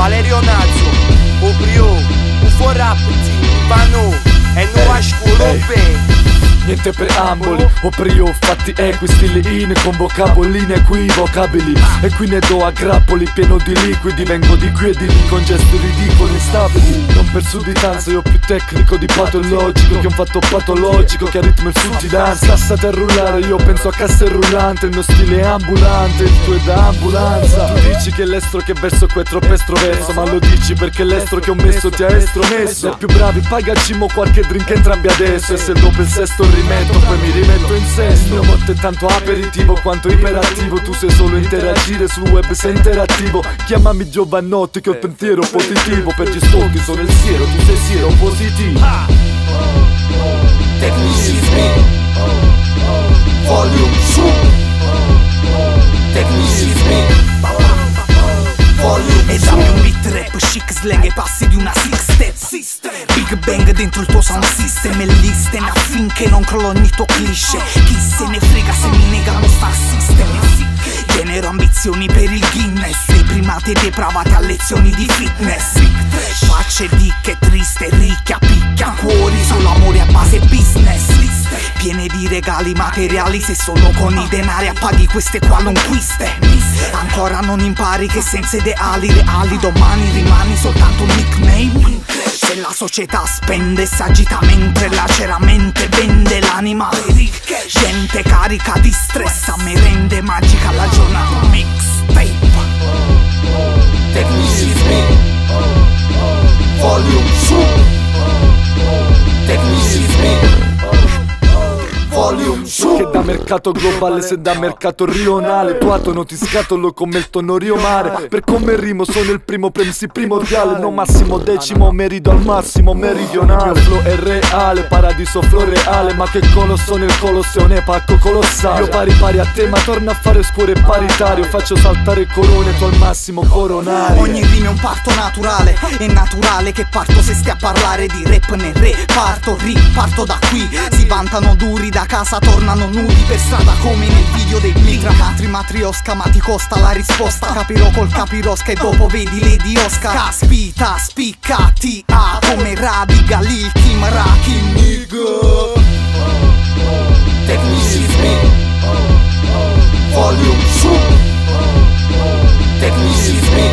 Valerio Nazzo, Obrio, UFO Rap Team, Ivano, e non Ashkurupe. Niente preamboli, Obrio, fatti equi, stili in, con vocaboli inequivocabili. E qui ne do a grappoli, pieno di liquidi. Vengo di qui e di lì con gesti ridicoli, instabili. Non per sudditanza, io più tecnico di patologico, che un fatto patologico che a ritmo il sud ti danza. Cassate a rullare, io penso a casse rullante. Il mio stile è ambulante, il tuo è da ambulanza. Tu dici che l'estro che verso qua è troppo estroverso, ma lo dici perché l'estro che ho messo ti ha estromesso. E più bravi, pagaci mo qualche drink entrambi adesso. E se dopo il sesto rimetto, poi mi rimetto in sesto. Il mio bot è tanto aperitivo quanto iperattivo. Tu sei solo interagire sul web, sei interattivo. Chiamami Giovannotti che ho il pensiero positivo. Per gli stolti sono il siero, tu sei siero positivo. Tecnicismi, volume su. Tecnicismi, volume e dammi un beat rap chic, slang e passi di una six step. Big bang dentro il tuo sound system e listen affinché non crollo ogni tuo cliché. Chi se ne frega se mi nega lo star system. Genero ambizioni per il Guinness, i primati depravati a lezioni di fitness. Facce dicche, triste, ricchia, picchia cuori, solo amore a base business. Piene di regali materiali, se solo con i denari appaghi queste qualunquiste. Ancora non impari che senza ideali reali domani rimani soltanto un nickname. Se la società spende, s'agita mentre laceramente vende l'anima. Gente carica di stress, a me rende magica la giornata. Mixtape. Tecnicismi, volume su. Tecnicismi, volume su. Che da mercato globale se da mercato rionale. Tu atono ti scatolo come il tono Rio Mare. Per come rimo sono il primo premisi primordiale. Non massimo decimo, merito al massimo meridionale. Il flow è reale, paradiso floreale. Ma che colosso nel colosseo, ne pacco colossale. Io pari a te ma torno a fare scuole paritario. Faccio saltare corone, tu al massimo coronario. Ogni rima è un parto naturale, è naturale che parto se stai a parlare di rap nel reparto. Riparto da qui, si vantano duri da casa, tornano nudi per strada come nel video dei Blink. Matriosca, ma ti costa la risposta. Capirò col capirosca e dopo vedi Lady Oscar. Caspita, spiccati a come Radiga, Lil Kim, Rakim, nigga. Tecnicismi, volume su. Tecnicismi,